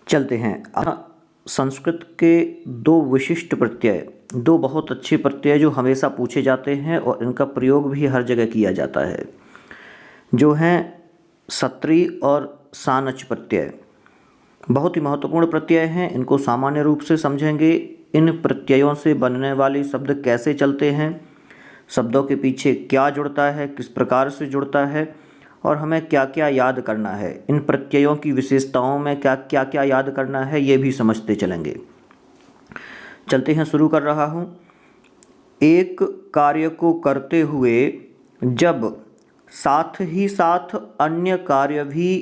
चलते हैं। संस्कृत के दो विशिष्ट प्रत्यय, दो बहुत अच्छे प्रत्यय जो हमेशा पूछे जाते हैं और इनका प्रयोग भी हर जगह किया जाता है, जो हैं सत्री और सानच प्रत्यय। बहुत ही महत्वपूर्ण प्रत्यय हैं। इनको सामान्य रूप से समझेंगे। इन प्रत्ययों से बनने वाले शब्द कैसे चलते हैं, शब्दों के पीछे क्या जुड़ता है, किस प्रकार से जुड़ता है और हमें क्या क्या याद करना है, इन प्रत्ययों की विशेषताओं में क्या क्या याद करना है, ये भी समझते चलेंगे। चलते हैं, शुरू कर रहा हूँ। एक कार्य को करते हुए जब साथ ही साथ अन्य कार्य भी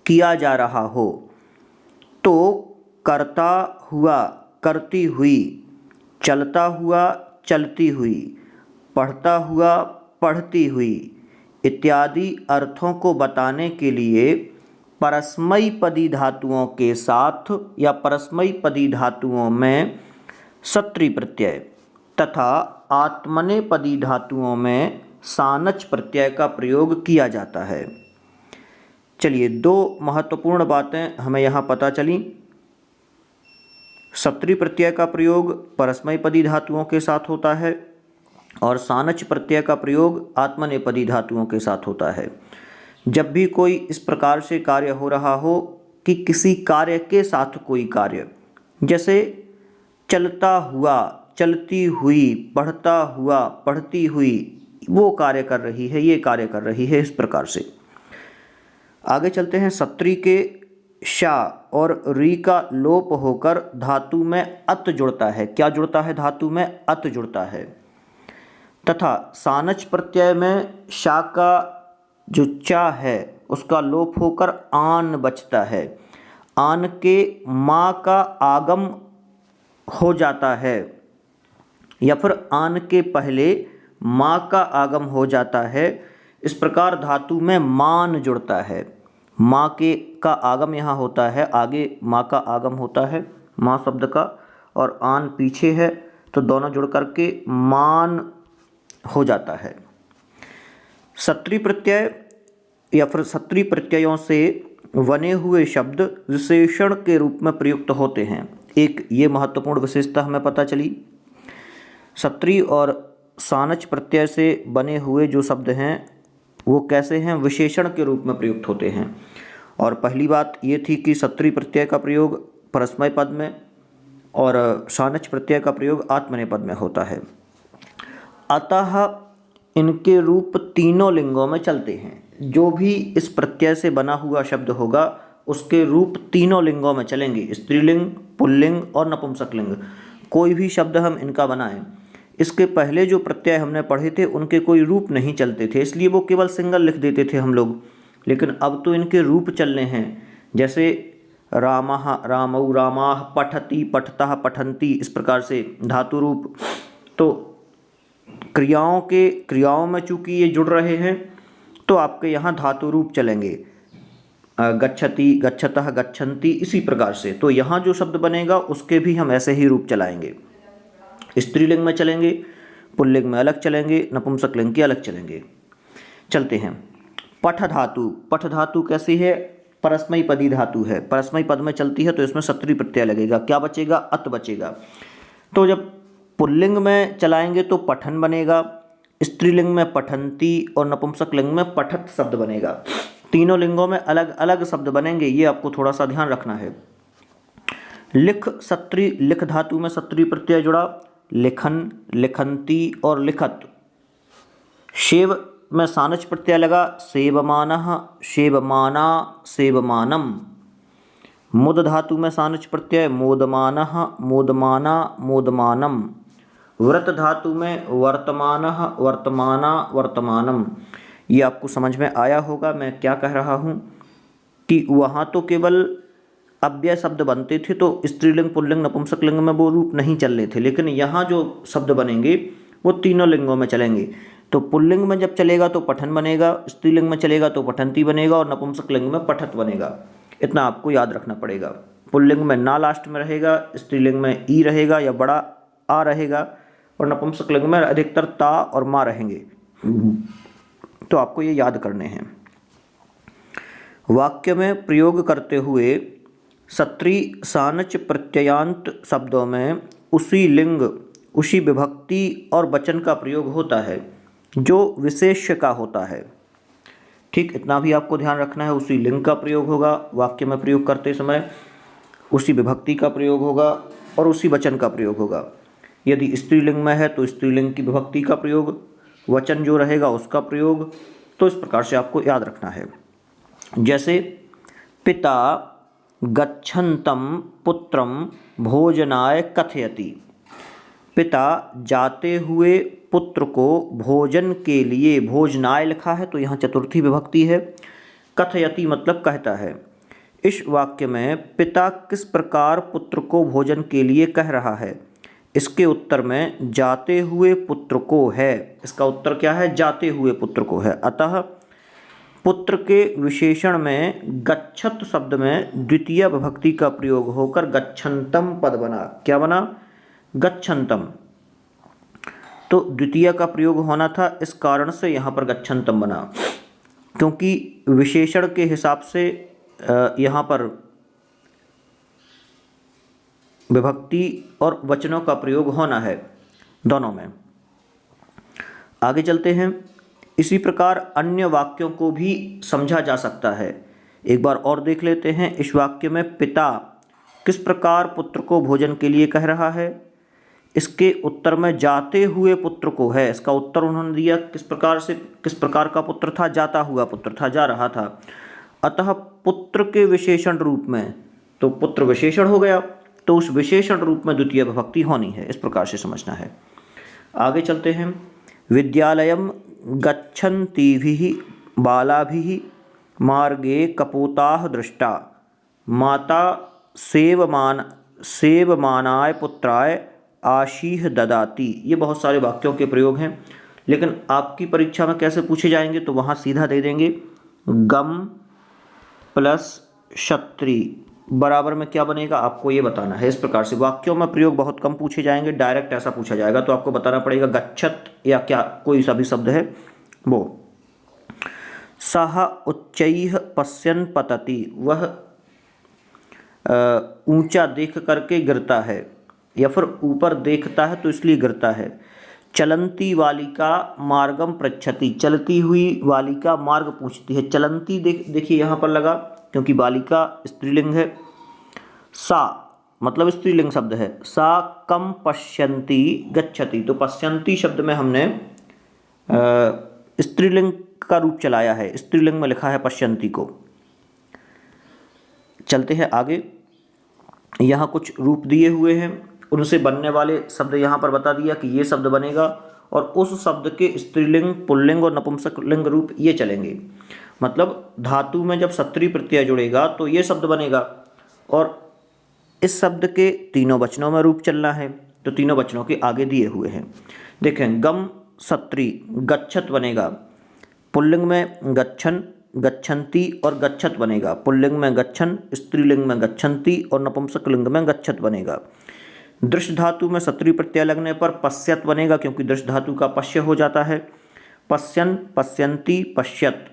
किया जा रहा हो तो करता हुआ, करती हुई, चलता हुआ, चलती हुई, पढ़ता हुआ, पढ़ती हुई इत्यादि अर्थों को बताने के लिए परस्मैपदी धातुओं के साथ या परस्मैपदी धातुओं में सत्री प्रत्यय तथा आत्मनेपदी धातुओं में सानच प्रत्यय का प्रयोग किया जाता है। चलिए, दो महत्वपूर्ण बातें हमें यहाँ पता चली। सत्री प्रत्यय का प्रयोग परस्मैपदी धातुओं के साथ होता है और सानच प्रत्यय का प्रयोग आत्मनेपदी धातुओं के साथ होता है। जब भी कोई इस प्रकार से कार्य हो रहा हो कि किसी कार्य के साथ कोई कार्य, जैसे चलता हुआ, चलती हुई, पढ़ता हुआ, पढ़ती हुई, वो कार्य कर रही है, ये कार्य कर रही है, इस प्रकार से। आगे चलते हैं। सत्री के शा और री का लोप होकर धातु में अत जुड़ता है। क्या जुड़ता है? धातु में अत जुड़ता है। तथा सानच प्रत्यय में शा का जो चा है उसका लोप होकर आन बचता है। आन के माँ का आगम हो जाता है या फिर आन के पहले माँ का आगम हो जाता है। इस प्रकार धातु में मान जुड़ता है। माँ के का आगम यहाँ होता है, आगे माँ का आगम होता है माँ शब्द का, और आन पीछे है, तो दोनों जुड़ करके मान हो जाता है। सत्री प्रत्यय या फिर सत्री प्रत्ययों से बने हुए शब्द विशेषण के रूप में प्रयुक्त होते हैं। एक ये महत्वपूर्ण विशेषता हमें पता चली। सत्री और सानच प्रत्यय से बने हुए जो शब्द हैं वो कैसे हैं? विशेषण के रूप में प्रयुक्त होते हैं। और पहली बात ये थी कि सत्री प्रत्यय का प्रयोग परस्मय पद में और सानच प्रत्यय का प्रयोग आत्मनेपद में होता है। अतः इनके रूप तीनों लिंगों में चलते हैं। जो भी इस प्रत्यय से बना हुआ शब्द होगा उसके रूप तीनों लिंगों में चलेंगे, स्त्रीलिंग, पुल्लिंग और नपुंसकलिंग। कोई भी शब्द हम इनका बनाएं, इसके पहले जो प्रत्यय हमने पढ़े थे उनके कोई रूप नहीं चलते थे, इसलिए वो केवल सिंगल लिख देते थे हम लोग। लेकिन अब तो इनके रूप चलने हैं। जैसे रामः, रामौ, रामाः, पठति, पठतः, पठन्ति, इस प्रकार से धातु रूप। तो क्रियाओं में चूंकि ये जुड़ रहे हैं तो आपके यहाँ धातु रूप चलेंगे। गच्छति, गच्छतः, गच्छन्ति, इसी प्रकार से। तो यहाँ जो शब्द बनेगा उसके भी हम ऐसे ही रूप चलाएंगे। स्त्रीलिंग में चलेंगे, पुल्लिंग में अलग चलेंगे, नपुंसकलिंग के अलग चलेंगे। चलते हैं। पठ धातु। पठ धातु कैसी है? परस्मैपदी धातु है। परस्मय पद में चलती है तो इसमें सत्री प्रत्यय लगेगा। क्या बचेगा? अत बचेगा। तो जब पुल्लिंग में चलाएंगे तो पठन बनेगा, स्त्रीलिंग में पठन्ति और नपुंसकलिंग में पठत शब्द बनेगा। तीनों लिंगों में अलग अलग शब्द बनेंगे, ये आपको थोड़ा सा ध्यान रखना है। लिख सत्री, लिख धातु में सत्री प्रत्यय जुड़ा, लिखन, लिखन्ति और लिखत। शेव में सानच प्रत्यय लगा, सेवमानः, सेवमाना, सेवमानम। मुद धातु में सानच प्रत्यय, मोदमानः, मोदमाना, मोदमानम। व्रत धातु में वर्तमानः, वर्तमाना, वर्तमानम। ये आपको समझ में आया होगा मैं क्या कह रहा हूँ कि वहाँ तो केवल अव्यय शब्द बनते थे तो स्त्रीलिंग, पुल्लिंग, नपुंसकलिंग में वो रूप नहीं चल रहे थे, लेकिन यहाँ जो शब्द बनेंगे वो तीनों लिंगों में चलेंगे। तो पुल्लिंग में जब चलेगा तो पठन बनेगा, स्त्रीलिंग में चलेगा तो पठन्ति बनेगा और नपुंसकलिंग में पठत बनेगा। इतना आपको याद रखना पड़ेगा। पुल्लिंग में ना लास्ट में रहेगा, स्त्रीलिंग में ई रहेगा या बड़ा आ रहेगा और नपुंसकलिंग में अधिकतर ता और मा रहेंगे। तो आपको ये याद करने हैं। वाक्य में प्रयोग करते हुए सत्री सानच प्रत्ययान्त शब्दों में उसी लिंग, उसी विभक्ति और वचन का प्रयोग होता है जो विशेष्य का होता है। ठीक, इतना भी आपको ध्यान रखना है। उसी लिंग का प्रयोग होगा वाक्य में प्रयोग करते समय, उसी विभक्ति का प्रयोग होगा और उसी वचन का प्रयोग होगा। यदि स्त्रीलिंग में है तो स्त्रीलिंग की विभक्ति का प्रयोग, वचन जो रहेगा उसका प्रयोग। तो इस प्रकार से आपको याद रखना है। जैसे पिता गच्छन्तं पुत्रं भोजनाय कथयति। पिता जाते हुए पुत्र को भोजन के लिए, भोजनाय लिखा है तो यहाँ चतुर्थी विभक्ति है। कथयति मतलब कहता है। इस वाक्य में पिता किस प्रकार पुत्र को भोजन के लिए कह रहा है? इसके उत्तर में जाते हुए पुत्र को है। इसका उत्तर क्या है? जाते हुए पुत्र को है। अतः पुत्र के विशेषण में गच्छत शब्द में द्वितीय विभक्ति का प्रयोग होकर गच्छन्तम पद बना। क्या बना? गच्छन्तम। तो द्वितीय का प्रयोग होना था, इस कारण से यहाँ पर गच्छन्तम बना, क्योंकि विशेषण के हिसाब से यहाँ पर विभक्ति और वचनों का प्रयोग होना है दोनों में। आगे चलते हैं। इसी प्रकार अन्य वाक्यों को भी समझा जा सकता है। एक बार और देख लेते हैं। इस वाक्य में पिता किस प्रकार पुत्र को भोजन के लिए कह रहा है? इसके उत्तर में जाते हुए पुत्र को है। इसका उत्तर उन्होंने दिया किस प्रकार से, किस प्रकार का पुत्र था? जाता हुआ पुत्र था, जा रहा था। अतः पुत्र के विशेषण रूप में, तो पुत्र विशेषण हो गया, तो उस विशेषण रूप में द्वितीय विभक्ति होनी है। इस प्रकार से समझना है। आगे चलते हैं। विद्यालयं गच्छन्तीभिः बालाभिः मार्गे कपोताः दृष्टा माता सेवमानाय पुत्राय आशीः ददाति। ये बहुत सारे वाक्यों के प्रयोग हैं, लेकिन आपकी परीक्षा में कैसे पूछे जाएंगे तो वहाँ सीधा दे देंगे गम प्लस क्षत्री बराबर में क्या बनेगा, आपको ये बताना है। इस प्रकार से वाक्यों में प्रयोग बहुत कम पूछे जाएंगे, डायरेक्ट ऐसा पूछा जाएगा तो आपको बताना पड़ेगा गच्छत या क्या कोई सा भी शब्द है वो। सः उच्चैः पश्यन् पतति, वह ऊंचा देख करके गिरता है, या फिर ऊपर देखता है तो इसलिए गिरता है। चलंती बालिका मार्गम पृच्छति, चलती हुई बालिका मार्ग पूछती है। चलंती देखिए यहाँ पर लगा क्योंकि बालिका स्त्रीलिंग है। सा मतलब स्त्रीलिंग शब्द है। सा कम पश्यन्ति गच्छति, तो पश्यन्ति शब्द में हमने स्त्रीलिंग का रूप चलाया है, स्त्रीलिंग में लिखा है पश्यन्ति को। चलते हैं आगे। यहाँ कुछ रूप दिए हुए हैं, उनसे बनने वाले शब्द यहाँ पर बता दिया कि ये शब्द बनेगा, और उस शब्द के स्त्रीलिंग, पुल्लिंग और नपुंसकलिंग रूप ये चलेंगे। मतलब धातु में जब सत्री प्रत्यय जुड़ेगा तो ये शब्द बनेगा, और इस शब्द के तीनों वचनों में रूप चलना है, तो तीनों वचनों के आगे दिए हुए हैं। देखें, गम सत्री गच्छत बनेगा, पुल्लिंग में गच्छन गच्छन्ति और गच्छत बनेगा। पुल्लिंग में गच्छन, स्त्रीलिंग में गच्छन्ति और नपुंसकलिंग में गच्छत बनेगा। दृश धातु में सत्री प्रत्यय लगने पर पश्यत बनेगा, क्योंकि दृश धातु का पश्य हो जाता है। पश्यन पश्यन्ति पश्यत।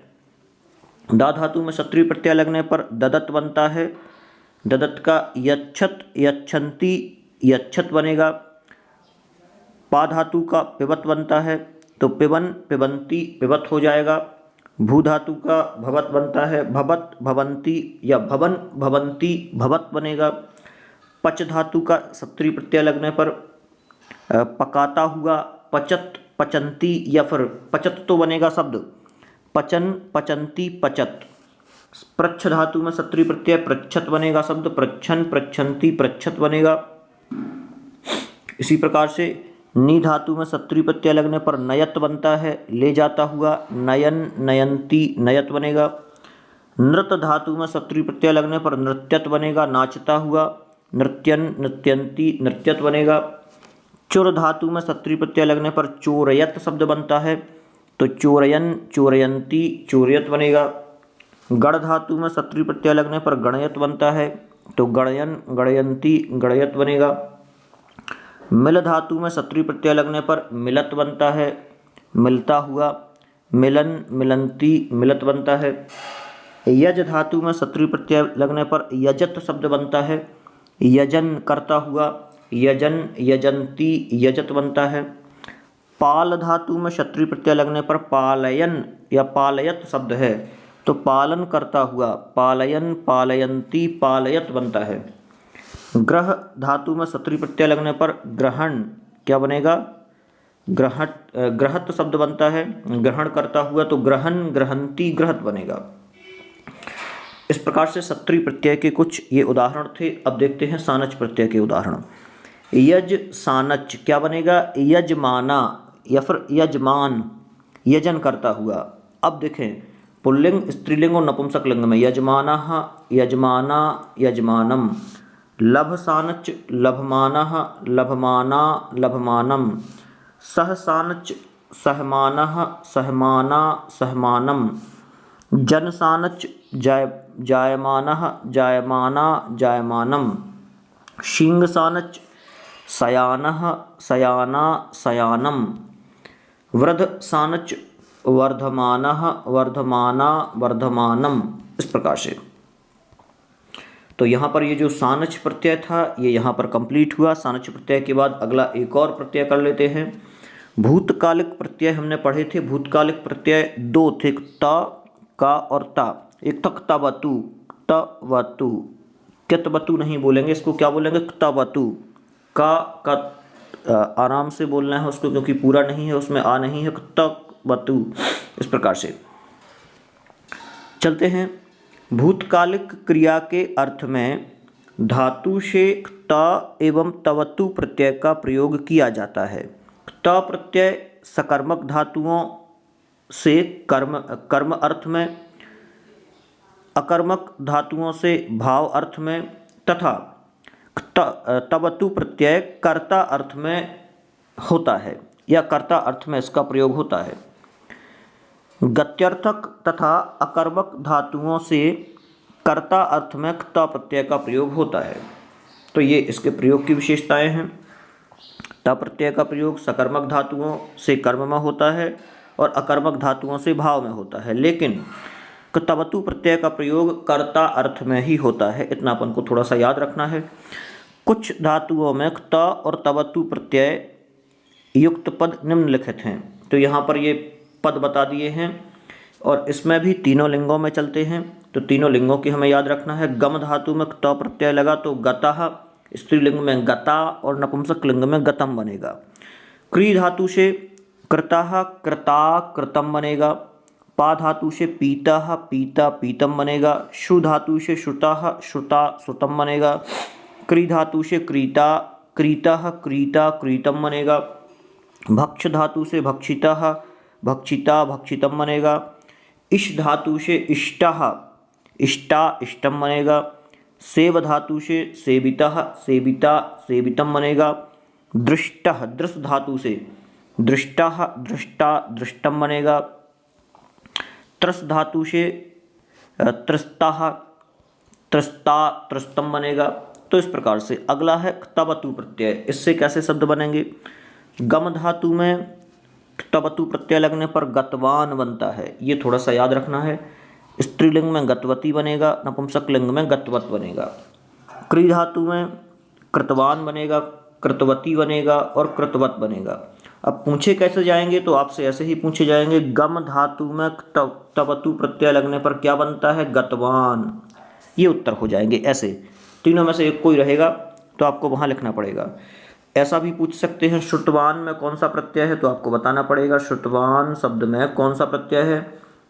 दा धातु में सत्री प्रत्यय लगने पर ददत बनता है। ददत का यच्छत यच्छन्ति यच्छत बनेगा। पा धातु का पिबत बनता है, तो पिबन पिबन्ति पिबत हो जाएगा। भू धातु का भवत बनता है, भवत भवन्ति या भवन भवन्ति भवत बनेगा। पच धातु का सत्री प्रत्यय लगने पर पकाता हुआ पचत पचन्ति, या फिर पचत तो बनेगा शब्द, पचन पचन्ति पचत। प्रच्छ धातु में सत्री प्रत्यय पृच्छत बनेगा शब्द, पृच्छन पृच्छन्ति पृच्छत बनेगा। इसी प्रकार से नी धातु में सत्री प्रत्यय लगने पर नयत बनता है, ले जाता हुआ, नयन नयन्ति नयत बनेगा। नृत धातु में सत्री प्रत्यय लगने पर नृत्यत बनेगा, नाचता हुआ, नृत्यन नृत्यन्ति नृत्यत बनेगा। चुर धातु में सत्री प्रत्यय लगने पर चोरयत शब्द बनता है, तो चोरयन चोरयन्ति चोरयत बनेगा। गण धातु में सत्री प्रत्यय लगने पर गणयत बनता है, तो गणयन गणयन्ति गणयत बनेगा। मिल धातु में सत्री प्रत्यय लगने पर मिलत बनता है, मिलता हुआ, मिलन मिलन्ति मिलत बनता है। यज धातु में सत्रिय प्रत्यय लगने पर यजत शब्द बनता है। यजन करता हुआ, यजन यजंती यजत बनता है। पाल धातु में क्षत्रिय प्रत्यय लगने पर पालयन या पालयत शब्द है, तो पालन करता हुआ पालयन पालयंती पालयत बनता है। ग्रह धातु में सत्रिय प्रत्यय लगने पर ग्रहण क्या बनेगा? ग्रहत शब्द बनता है। ग्रहण करता हुआ तो ग्रहण ग्रहंती ग्रहत बनेगा। इस प्रकार से सत्रिय प्रत्यय के कुछ ये उदाहरण थे। अब देखते हैं सानच प्रत्यय के उदाहरण। यज सानच क्या बनेगा? यजमाना या फिर यजमान, यजन करता हुआ। अब देखें पुल्लिंग, स्त्रीलिंग और नपुंसक लिंग में यजमानः यजमाना यजमानम, लभ सानच लभमानः लभमाना लभमानम, सह सानच सहमानः सहमाना सहमानम, जन सानच जायमानः जायमाना जायमानम, शींग सानच सयानः सयाना सयानम, वृद्ध सानच वर्धमानः वर्धमाना वर्धमानम। इस प्रकार से तो यहाँ पर ये जो सानच प्रत्यय था ये यहाँ पर कंप्लीट हुआ। सानच प्रत्यय के बाद अगला एक और प्रत्यय कर लेते हैं। भूतकालिक प्रत्यय हमने पढ़े थे। भूतकालिक प्रत्यय दो थे, ता का और ता। एक था क्तवतु, क्तवतु, क्तवतु नहीं बोलेंगे, इसको क्या बोलेंगे? क्तवतु। का आराम से बोलना है उसको, क्योंकि पूरा नहीं है, उसमें आ नहीं है। क्तवतु। इस प्रकार से चलते हैं। भूतकालिक क्रिया के अर्थ में धातु से क्त एवं तवतु प्रत्यय का प्रयोग किया जाता है। क्त प्रत्यय सकर्मक धातुओं से कर्म अर्थ में, अकर्मक धातुओं से भाव अर्थ में, तथा तवतु प्रत्यय कर्ता अर्थ में होता है या कर्ता अर्थ में इसका प्रयोग होता है। गत्यर्थक तथा अकर्मक धातुओं से कर्ता अर्थ में क्त प्रत्यय का प्रयोग होता है। तो ये इसके प्रयोग की विशेषताएं हैं। त प्रत्यय का प्रयोग सकर्मक धातुओं से कर्म में होता है और अकर्मक धातुओं से भाव में होता है, लेकिन तवतु प्रत्यय का प्रयोग कर्ता अर्थ में ही होता है। इतना अपन को थोड़ा सा याद रखना है। कुछ धातुओं में क्त और तवतु प्रत्यय युक्त पद निम्नलिखित हैं। तो यहाँ पर ये पद बता दिए हैं और इसमें भी तीनों लिंगों में चलते हैं। तो तीनों लिंगों की हमें याद रखना है। गम धातु में क्त प्रत्यय लगा तो गतः, स्त्रीलिंग में गता और नपुंसक लिंग में गतम बनेगा। क्री धातु से कृतः कृता कृतम बनेगा। पा धातु से पीतः पीता पीतम बनेगा। शु धातु से श्रुतः श्रुता श्रुतम बनेगा। क्री धातु से क्रीता क्रीतः क्रीता क्रीतम बनेगा। भक्ष धातु से भक्षितः भक्षिता भक्षितम बनेगा। इष धातु से इष्टः इष्टा इष्टम बनेगा। सेव धातु से सेवितः सेविता सेवितम बनेगा। दृष्टः दृश धातु से दृष्टः दृष्टा दृष्टम बनेगा। त्रस धातु से त्रस्तः त्रस्ता त्रस्तम बनेगा। तो इस प्रकार से अगला है तवतु प्रत्यय। इससे कैसे शब्द बनेंगे? गम धातु में तवतु प्रत्यय लगने पर गतवान बनता है, ये थोड़ा सा याद रखना है। स्त्रीलिंग में गतवती बनेगा, नपुंसक लिंग में गतवत बनेगा। क्री धातु में कृतवान बनेगा, कृतवती बनेगा और कृतवत बनेगा। अब पूछे कैसे जाएंगे तो आपसे ऐसे ही पूछे जाएंगे। गम धातु में तवतु प्रत्यय लगने पर क्या बनता है? गतवान। ये उत्तर हो जाएंगे। ऐसे तीनों में से एक कोई रहेगा तो आपको वहाँ लिखना पड़ेगा। ऐसा भी पूछ सकते हैं श्रुतवान में कौन सा प्रत्यय है, तो आपको बताना पड़ेगा श्रुतवान शब्द में कौन सा प्रत्यय है,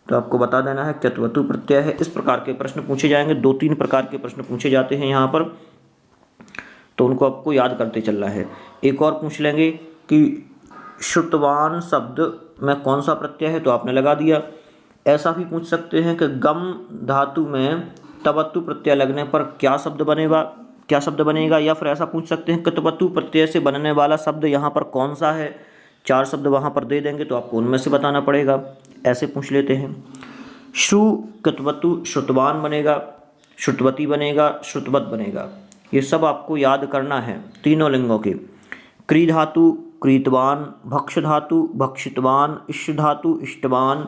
तो आपको बता देना है क्तवतु प्रत्यय है। इस प्रकार के प्रश्न पूछे जाएंगे। 2-3 प्रकार के प्रश्न पूछे जाते हैं यहाँ पर, तो उनको आपको याद करते चलना है। एक और पूछ लेंगे कि श्रुतवान शब्द में कौन सा प्रत्यय है, तो आपने लगा दिया। ऐसा भी पूछ सकते हैं कि गम धातु में तवतु प्रत्यय लगने पर क्या शब्द बनेगा, या फिर ऐसा पूछ सकते हैं क्तवतु प्रत्यय से बनने वाला शब्द यहाँ पर कौन सा है। 4 शब्द वहाँ पर दे देंगे तो आपको उनमें से बताना पड़ेगा। ऐसे पूछ लेते हैं। श्रु क्तवतु श्रुतवान बनेगा, श्रुतवती बनेगा, श्रुतवत बनेगा। ये सब आपको याद करना है तीनों लिंगों के। क्री धातु क्रीतवान, भक्ष धातु भक्षितवान, इष्ट धातु इष्टवान,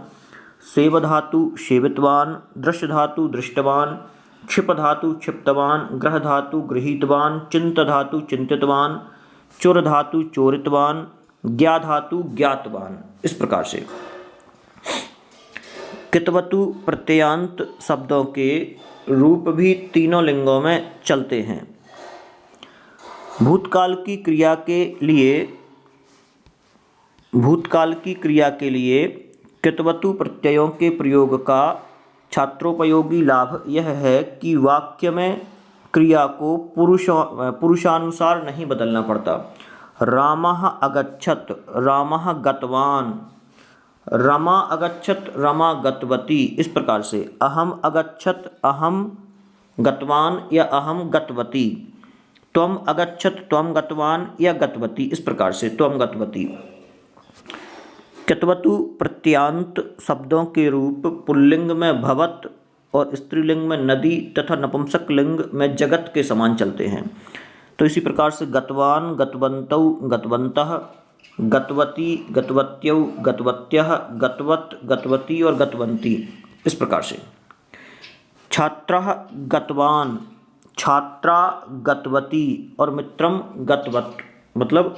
सेव धातु सेवितवान, दृश्य धातु दृष्टवान, क्षिप धातु क्षिप्तवान, ग्रह धातु गृहीतवान, चिंत धातु चिंतितवान, चुर धातु चोरितवान, ज्ञा धातु ज्ञातवान। इस प्रकार से कितवतु प्रत्ययान्त शब्दों के रूप भी तीनों लिंगों में चलते हैं। भूतकाल की क्रिया के लिए कितवतु प्रत्ययों के प्रयोग का छात्रोपयोगी लाभ यह है कि वाक्य में क्रिया को पुरुषानुसार नहीं बदलना पड़ता। रामः अगच्छत, रामः गतवान, रमा अगच्छत, रमा गतवती। इस प्रकार से अहम अगच्छत, अहम गतवान या अहम गतवती। त्वम अगच्छत, त्वम गतवान या गतवती। इस प्रकार से त्वम गतवती। कितवतु प्रत्ययान्त शब्दों के रूप पुल्लिंग में भवत और स्त्रीलिंग में नदी तथा नपुंसक लिंग में जगत के समान चलते हैं। तो इसी प्रकार से गतवान, गतवन्तौ, गतवन्तः, गतवती, गतवत्यौ, गतवत्यः, गतवत, गतवती और गतवन्ती। इस प्रकार से छात्रः गतवान, छात्रा गतवती और मित्रम गतवत। मतलब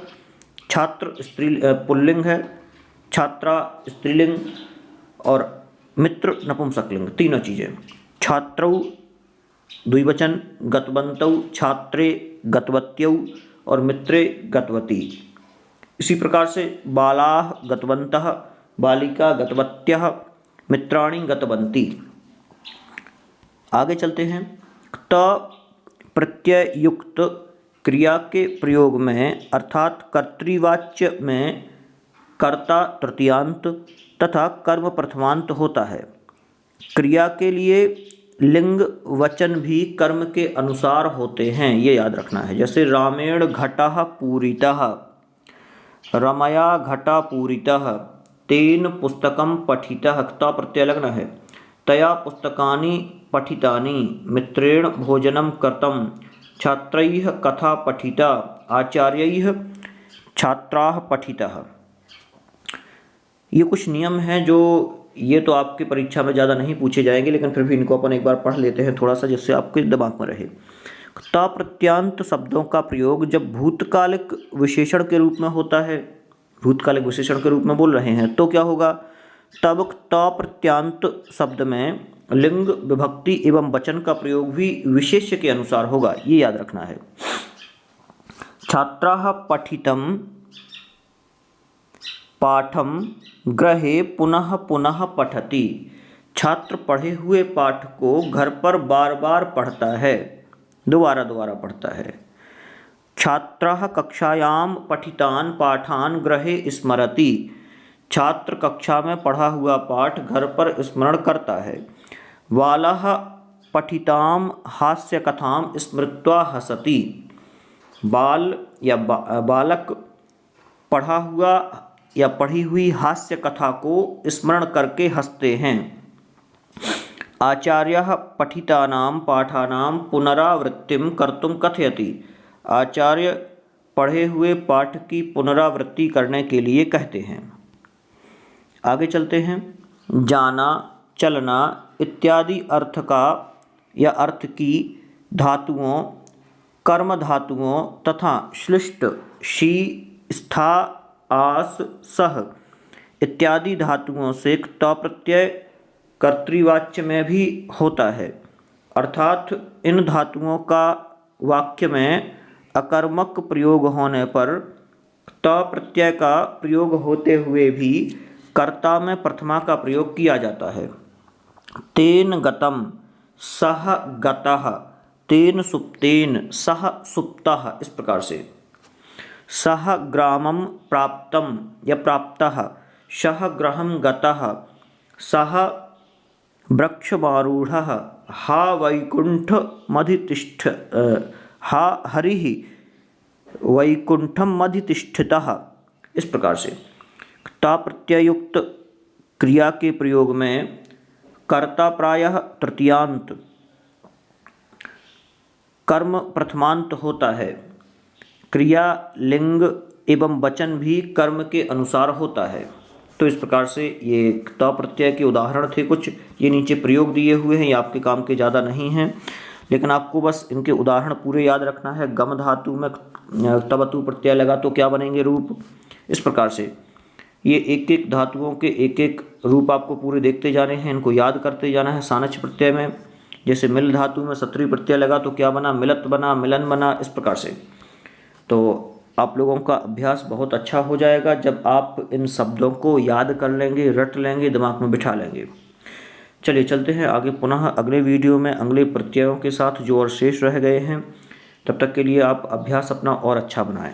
छात्र स्त्री पुल्लिंग है, छात्रा स्त्रीलिंग और मित्र नपुंसकलिंग, तीनों चीज़ें। छात्रौ द्विवचन, गतवन्तौ छात्रे गतवत्यौ और मित्रे गतवती। इसी प्रकार से बालाः गतवन्तः, बालिका गतवत्यः, मित्राणि गतवन्ती। आगे चलते हैं। त प्रत्यय युक्त क्रिया के प्रयोग में अर्थात कर्तृवाच्य में कर्ता तृतीयांत तथा कर्म प्रथमांत होता है। क्रिया के लिए लिंग वचन भी कर्म के अनुसार होते हैं, ये याद रखना है। जैसे रामेण घटः पूरितः, रमया घटा पूरितः, तेन पुस्तकं पठितः, क्त प्रत्यय लगना है। तया पुस्तकानि पठितानि, मित्रेण भोजनं कृतं, छात्रैः कथा पठिता, आचार्यैः छात्राः पठितः। ये कुछ नियम हैं जो ये तो आपकी परीक्षा में ज़्यादा नहीं पूछे जाएंगे, लेकिन फिर भी इनको अपन एक बार पढ़ लेते हैं थोड़ा सा, जिससे आपके दिमाग में रहे। ता प्रत्यांत शब्दों का प्रयोग जब भूतकालिक विशेषण के रूप में होता है, भूतकालिक विशेषण के रूप में बोल रहे हैं, तो क्या होगा? तब ता प्रत्यांत शब्द में लिंग विभक्ति एवं वचन का प्रयोग भी विशेष्य के अनुसार होगा, ये याद रखना है। छात्राः पठितं पाठम गृहे पुनः पुनः पठति, छात्र पढ़े हुए पाठ को घर पर बार बार पढ़ता है, दोबारा दोबारा पढ़ता है। छात्रः कक्षायां पठितान् पाठान् गृहे स्मरति, छात्र कक्षा में पढ़ा हुआ पाठ घर पर स्मरण करता है। बालः पठितां हास्य कथां स्मृत्वा हसति, बाल या बालक पढ़ा हुआ या पढ़ी हुई हास्य कथा को स्मरण करके हंसते हैं। आचार्यः पठितानां पाठानां पुनरावृत्तिं कर्तुं कथयति, आचार्य पढ़े हुए पाठ की पुनरावृत्ति करने के लिए कहते हैं। आगे चलते हैं। जाना, चलना इत्यादि अर्थ का या अर्थ की धातुओं, कर्म धातुओं तथा श्लिष्ट शी, स्था, आस, सह इत्यादि धातुओं से क्त प्रत्यय कर्तृवाच्य में भी होता है, अर्थात इन धातुओं का वाक्य में अकर्मक प्रयोग होने पर क्त प्रत्यय का प्रयोग होते हुए भी कर्ता में प्रथमा का प्रयोग किया जाता है। तेन गतम, सह गतः, तेन सुप्तेन, सह सुप्तः। इस प्रकार से सह ग्रामं प्राप्तं या प्राप्तः, सह गृहं गतः, सह वृक्षमारूढ़ः, हा वैकुण्ठमधितिष्ठ, हा हरिः वैकुण्ठम अधितिष्ठितः। इस प्रकार से ता प्रत्ययुक्त क्रिया के प्रयोग में कर्ता प्रायः तृतीयांत, कर्म प्रथमांत होता है। क्रिया, लिंग एवं वचन भी कर्म के अनुसार होता है। तो इस प्रकार से ये त प्रत्यय के उदाहरण थे कुछ, ये नीचे प्रयोग दिए हुए हैं, ये आपके काम के ज़्यादा नहीं हैं, लेकिन आपको बस इनके उदाहरण पूरे याद रखना है। गम धातु में तबतु प्रत्यय लगा तो क्या बनेंगे रूप, इस प्रकार से ये एक एक धातुओं के एक एक रूप आपको पूरे देखते जाने हैं, इनको याद करते जाना है। सानच प्रत्यय में जैसे मिल धातु में सत्री प्रत्यय लगा तो क्या बना, मिलत बना, मिलन बना, इस प्रकार से। तो आप लोगों का अभ्यास बहुत अच्छा हो जाएगा जब आप इन शब्दों को याद कर लेंगे, रट लेंगे, दिमाग में बिठा लेंगे। चलिए चलते हैं आगे पुनः अगले वीडियो में अगले प्रत्ययों के साथ जो और शेष रह गए हैं। तब तक के लिए आप अभ्यास अपना और अच्छा बनाएं।